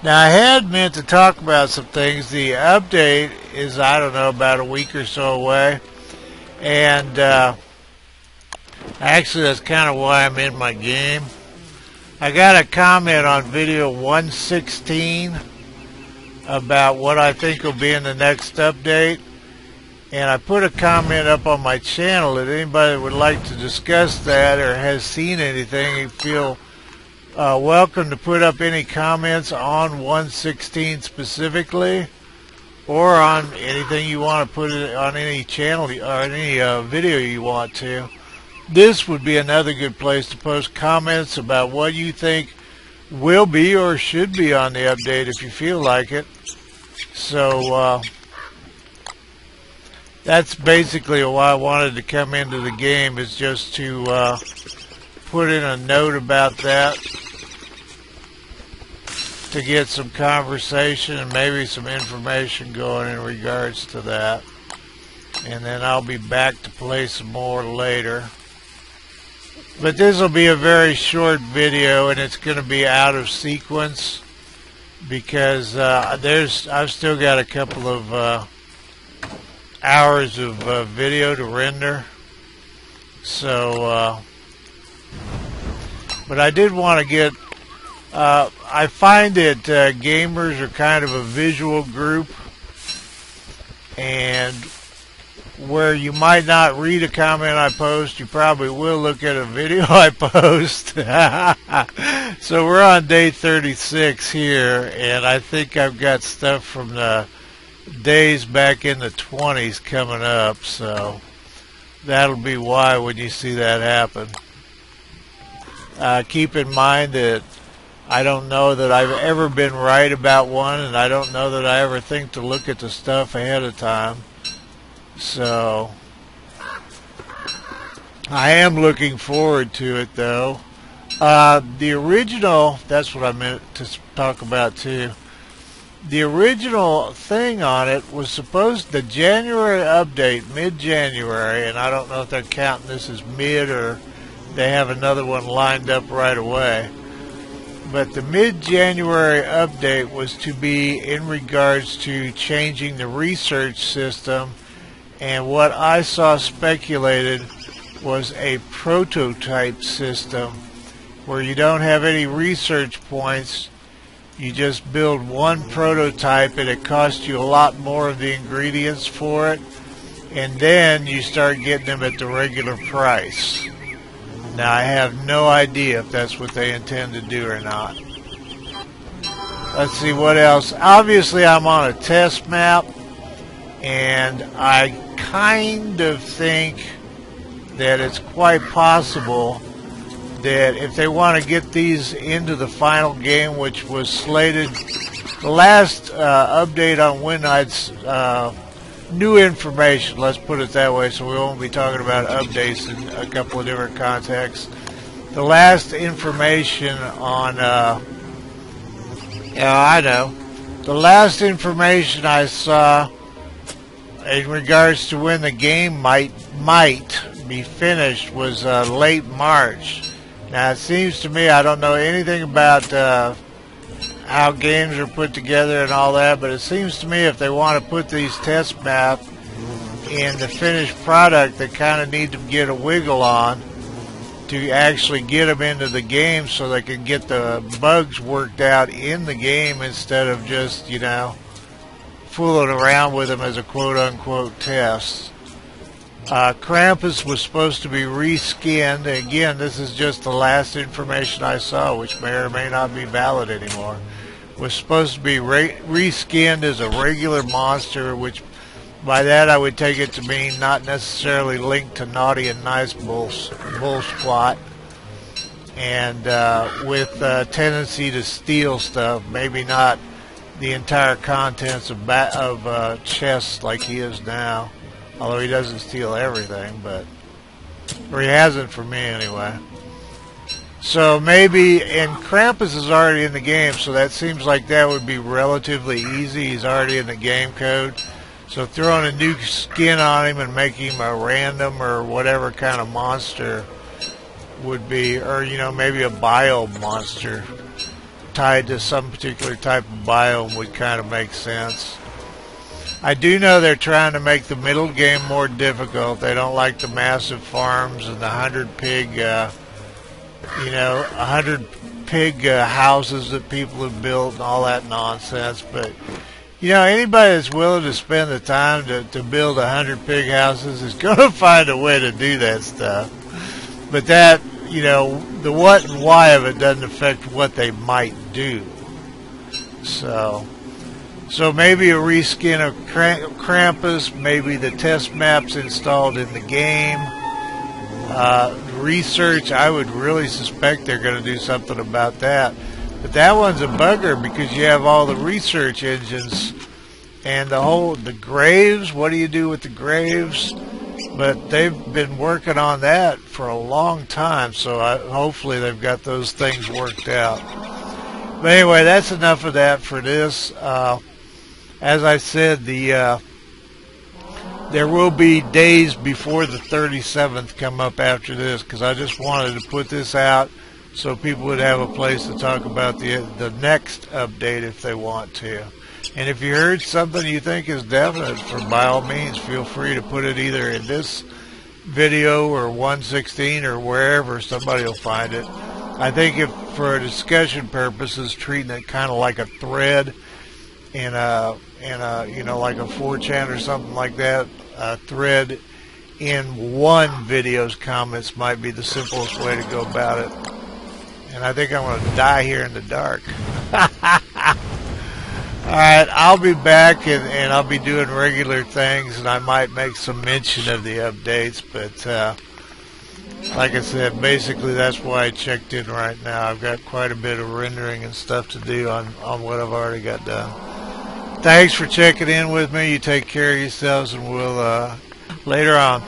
Now, I had meant to talk about some things. The update is, I don't know, about a week or so away. And actually, that's kind of why I'm in my game. I got a comment on video 116 about what I think will be in the next update. And I put a comment up on my channel that anybody that would like to discuss that or has seen anything, you feel welcome to put up any comments on 116 specifically, or on anything you want to put it on any channel or any video you want to. This would be another good place to post comments about what you think will be or should be on the update if you feel like it. So that's basically why I wanted to come into the game, is just to put in a note about that, to get some conversation and maybe some information going in regards to that. And then I'll be back to play some more later. But this will be a very short video, and it's going to be out of sequence because I've still got a couple of hours of video to render. So but I did want to get I find that gamers are kind of a visual group, and where you might not read a comment I post, you probably will look at a video I post. So we're on day 36 here, and I think I've got stuff from the days back in the 20s coming up, so that'll be why when you see that happen. Keep in mind that I don't know that I've ever been right about one, and I don't know that I ever think to look at the stuff ahead of time. So I am looking forward to it, though. The original, that's what I meant to talk about too. The original thing on it was supposed, the January update, mid-January, and I don't know if they're counting this as mid or they have another one lined up right away. But the mid-January update was to be in regards to changing the research system, and what I saw speculated was a prototype system where you don't have any research points. You just build one prototype, and it costs you a lot more of the ingredients for it, and then you start getting them at the regular price. Now, I have no idea if that's what they intend to do or not. Let's see what else. Obviously, I'm on a test map, and I kind of think that it's quite possible that if they want to get these into the final game, which was slated, the last update on Winight's new information, let's put it that way, so we won't be talking about updates in a couple of different contexts. The last information on, the last information I saw in regards to when the game might be finished was late March. Now, it seems to me, I don't know anything about how games are put together and all that, but it seems to me if they want to put these test maps in the finished product, they kind of need to get a wiggle on to actually get them into the game so they can get the bugs worked out in the game instead of just, you know, fooling around with them as a quote-unquote test. Krampus was supposed to be reskinned. Again, this is just the last information I saw, which may or may not be valid anymore. Was supposed to be reskinned as a regular monster, which by that I would take it to mean not necessarily linked to Naughty and Nice Bull Squat, and with a tendency to steal stuff, maybe not the entire contents of chests like he is now. Although he doesn't steal everything, but, or he hasn't for me anyway. So maybe, and Krampus is already in the game, so that seems like that would be relatively easy. He's already in the game code. So throwing a new skin on him and making him a random or whatever kind of monster would be, or, you know, maybe a bio monster tied to some particular type of biome would kind of make sense. I do know they're trying to make the middle game more difficult. They don't like the massive farms and the 100 pig, 100 pig houses that people have built and all that nonsense. But anybody that's willing to spend the time to build 100 pig houses is going to find a way to do that stuff. But that, the what and why of it doesn't affect what they might do. So maybe a reskin of Krampus, maybe the test maps installed in the game. Research, I would really suspect they're going to do something about that. But that one's a bugger because you have all the research engines and the graves. What do you do with the graves? But they've been working on that for a long time, so hopefully they've got those things worked out. But anyway, that's enough of that for this. As I said, there will be days before the 37th come up after this, because I just wanted to put this out so people would have a place to talk about the next update if they want to. And if you heard something you think is definite, by all means, feel free to put it either in this video or 116 or wherever. Somebody will find it. I think if for discussion purposes, treating it kind of like a thread in a like a 4chan or something like that, a thread in one video's comments might be the simplest way to go about it. And I think I'm going to die here in the dark. Alright, I'll be back and I'll be doing regular things, and I might make some mention of the updates, but like I said, basically that's why I checked in right now. I've got quite a bit of rendering and stuff to do on what I've already got done. Thanks for checking in with me. You take care of yourselves, and we'll later on.